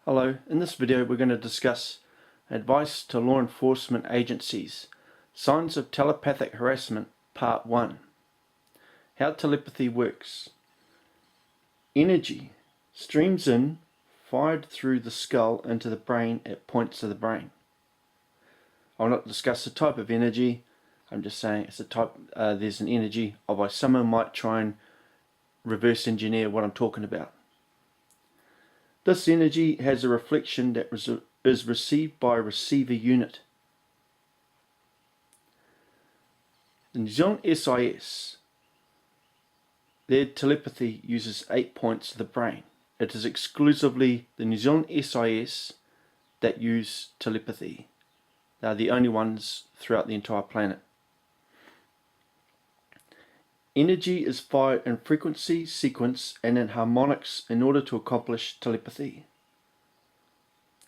Hello, in this video we're going to discuss advice to law enforcement agencies, signs of telepathic harassment, part 1. How telepathy works. Energy streams in, fired through the skull into the brain at points of the brain. I'll not discuss the type of energy, I'm just saying it's a type, there's an energy, otherwise someone might try and reverse engineer what I'm talking about. This energy has a reflection that is received by a receiver unit. The New Zealand SIS, their telepathy uses 8 points of the brain. It is exclusively the New Zealand SIS that use telepathy. They are the only ones throughout the entire planet. Energy is fired in frequency, sequence, and in harmonics in order to accomplish telepathy.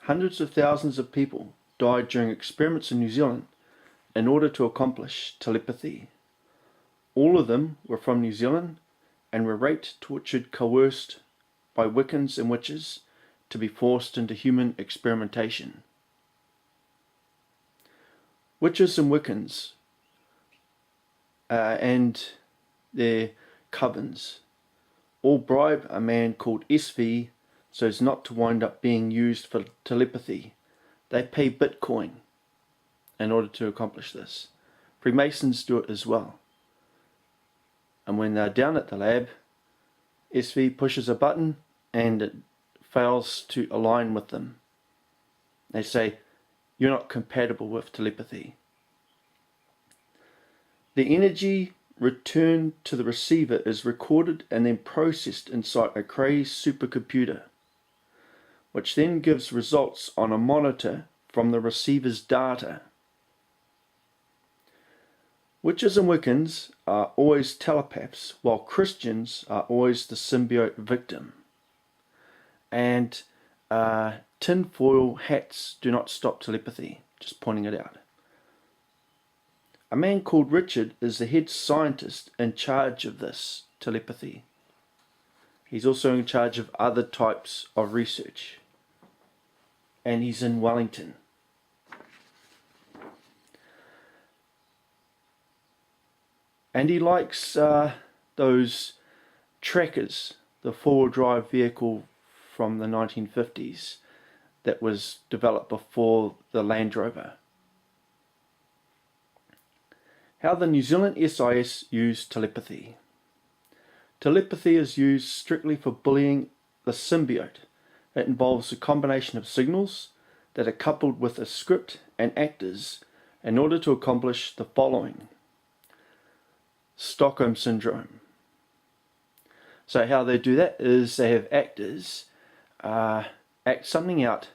Hundreds of thousands of people died during experiments in New Zealand in order to accomplish telepathy. All of them were from New Zealand and were raped, tortured, coerced by Wiccans and witches to be forced into human experimentation. Witches and Wiccans and their covens all bribe a man called SV so as not to wind up being used for telepathy. They pay Bitcoin in order to accomplish this. Freemasons do it as well. And when they're down at the lab, SV pushes a button and it fails to align with them. They say, "You're not compatible with telepathy." The energy returned to the receiver is recorded and then processed inside a crazed supercomputer, which then gives results on a monitor from the receiver's data. Witches and Wiccans are always telepaths, while Christians are always the symbiote victim. And tinfoil hats do not stop telepathy, just pointing it out. A man called Richard is the head scientist in charge of this telepathy. He's also in charge of other types of research. And he's in Wellington. And he likes those trackers, the four-wheel drive vehicle from the 1950s that was developed before the Land Rover. How the New Zealand SIS use telepathy. Telepathy is used strictly for bullying the symbiote. It involves a combination of signals that are coupled with a script and actors in order to accomplish the following. Stockholm Syndrome. So how they do that is they have actors act something out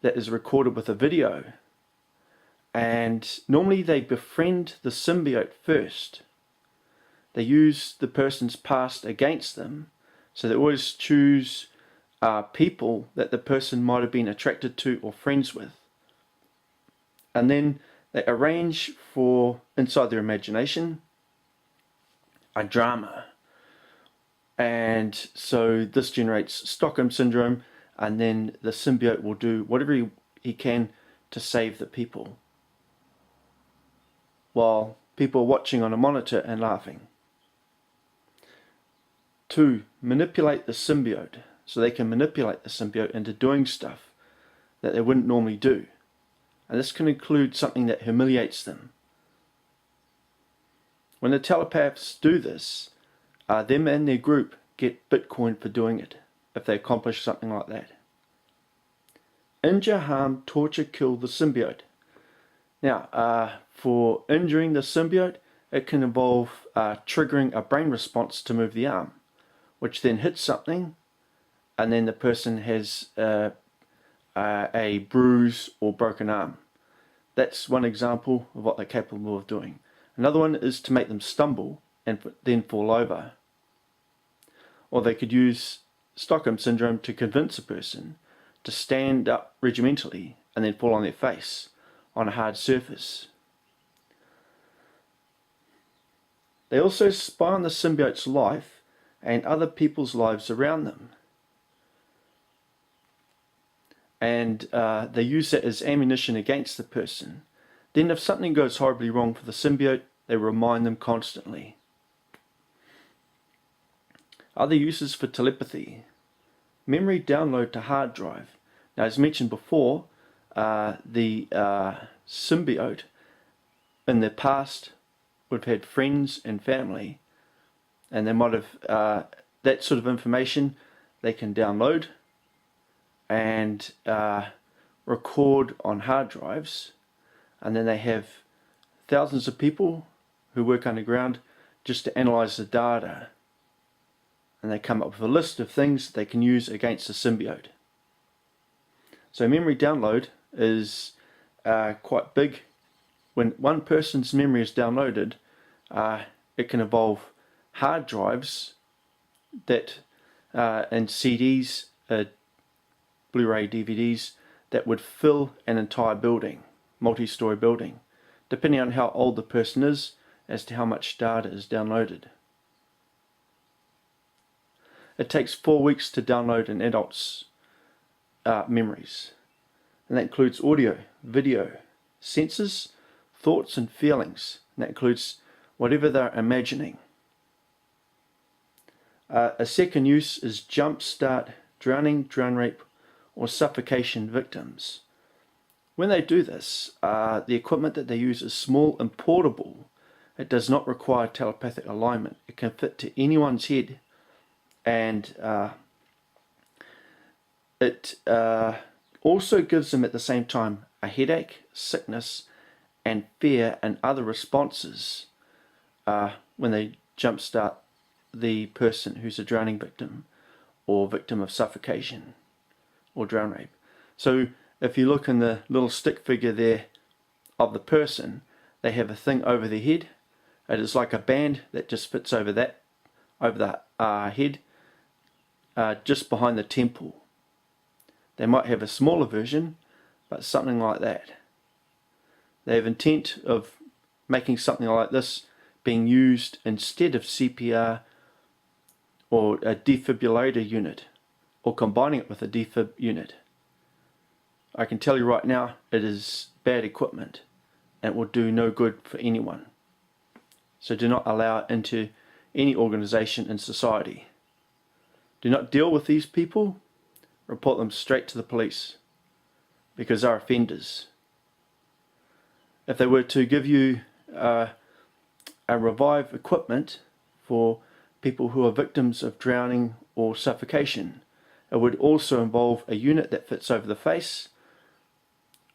that is recorded with a video. And normally they befriend the symbiote first. They use the person's past against them, so they always choose people that the person might have been attracted to or friends with. And then they arrange for, inside their imagination, a drama. And so this generates Stockholm Syndrome, and then the symbiote will do whatever he can to save the people, while people are watching on a monitor and laughing. 2. Manipulate the symbiote. So they can manipulate the symbiote into doing stuff that they wouldn't normally do. And this can include something that humiliates them. When the telepaths do this, them and their group get Bitcoin for doing it, if they accomplish something like that. Injure, harm, torture, kill the symbiote. Now, for injuring the symbiote, it can involve triggering a brain response to move the arm, which then hits something, and then the person has a bruise or broken arm. That's one example of what they're capable of doing. Another one is to make them stumble and then fall over. Or they could use Stockholm Syndrome to convince a person to stand up regimentally and then fall on their face on a hard surface. They also spy on the symbiote's life and other people's lives around them. and they use that as ammunition against the person. Then if something goes horribly wrong for the symbiote, they remind them constantly. Other uses for telepathy. Memory download to hard drive. Now, as mentioned before, the symbiote in their past would have had friends and family, and they might have that sort of information they can download and record on hard drives, and then they have thousands of people who work underground just to analyze the data, and they come up with a list of things they can use against the symbiote. So memory download is quite big. When one person's memory is downloaded, it can involve hard drives that and CDs, Blu-ray DVDs that would fill an entire building, multi-story building, depending on how old the person is as to how much data is downloaded. It takes 4 weeks to download an adult's memories, and that includes audio, video, senses, thoughts and feelings, and that includes whatever they're imagining. A second use is jumpstart drowning, drown rape or suffocation victims. When they do this, the equipment that they use is small and portable. It does not require telepathic alignment. It can fit to anyone's head, and it also gives them at the same time a headache, sickness and fear and other responses when they jumpstart the person who's a drowning victim or victim of suffocation or drown rape. So if you look in the little stick figure there of the person, they have a thing over their head. It is like a band that just fits over the head, just behind the temple. They might have a smaller version, but something like that. They have intent of making something like this being used instead of CPR or a defibrillator unit, or combining it with a defib unit. I can tell you right now, it is bad equipment and it will do no good for anyone. So do not allow it into any organization in society. Do not deal with these people. Report them straight to the police, because they're offenders. If they were to give you a revive equipment for people who are victims of drowning or suffocation, it would also involve a unit that fits over the face,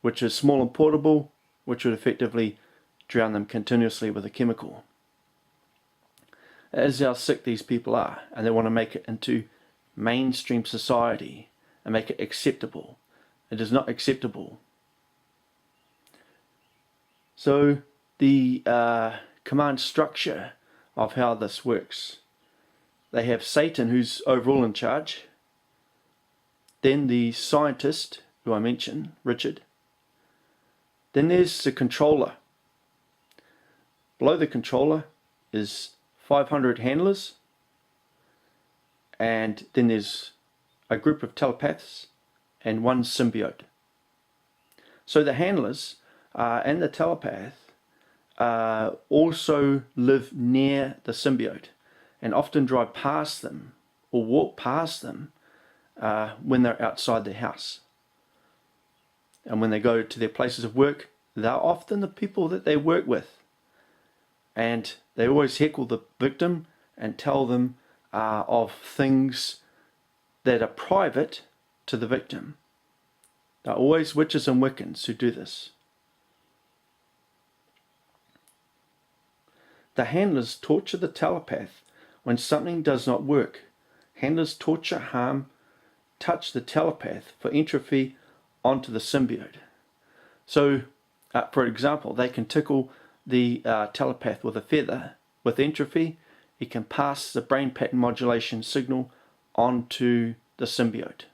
which is small and portable, which would effectively drown them continuously with a chemical. That is how sick these people are, and they want to make it into mainstream society and make it acceptable. It is not acceptable. So the command structure of how this works. They have Satan, who's overall in charge. Then the scientist, who I mentioned, Richard. Then there's the controller. Below the controller is 500 handlers. And then there's a group of telepaths and one symbiote. So the handlers and the telepath also live near the symbiote and often drive past them or walk past them when they're outside their house. And when they go to their places of work, they're often the people that they work with. And they always heckle the victim and tell them of things that are private to the victim. They're always witches and Wiccans who do this. The handlers torture the telepath when something does not work. Handlers torture, harm, touch the telepath for entropy onto the symbiote. So, for example, they can tickle the telepath with a feather. With entropy, it can pass the brain pattern modulation signal onto the symbiote.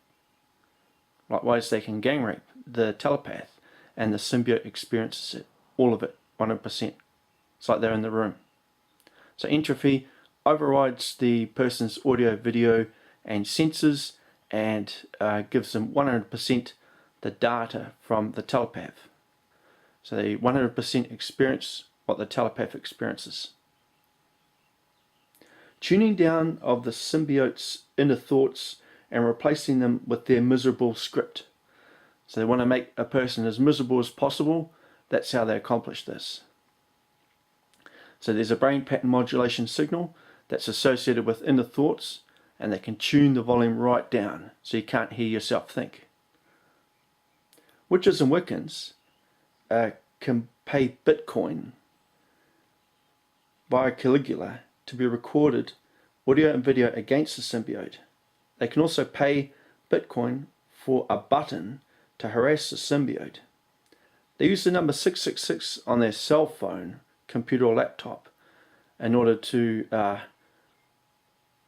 Likewise, they can gang rape the telepath and the symbiote experiences it, all of it, 100%. It's like they're in the room. So entropy overrides the person's audio, video and senses and gives them 100% the data from the telepath. So they 100% experience what the telepath experiences. Tuning down of the symbiote's inner thoughts and replacing them with their miserable script. So they want to make a person as miserable as possible. That's how they accomplish this. So there's a brain pattern modulation signal that's associated with inner thoughts, and they can tune the volume right down so you can't hear yourself think. Witches and Wiccans can pay Bitcoin via Caligula to be recorded audio and video against the symbiote. They can also pay Bitcoin for a button to harass the symbiote. They use the number 666 on their cell phone, computer or laptop in order to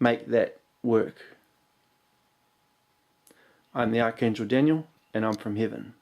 make that work. I'm the Archangel Daniel, and I'm from heaven.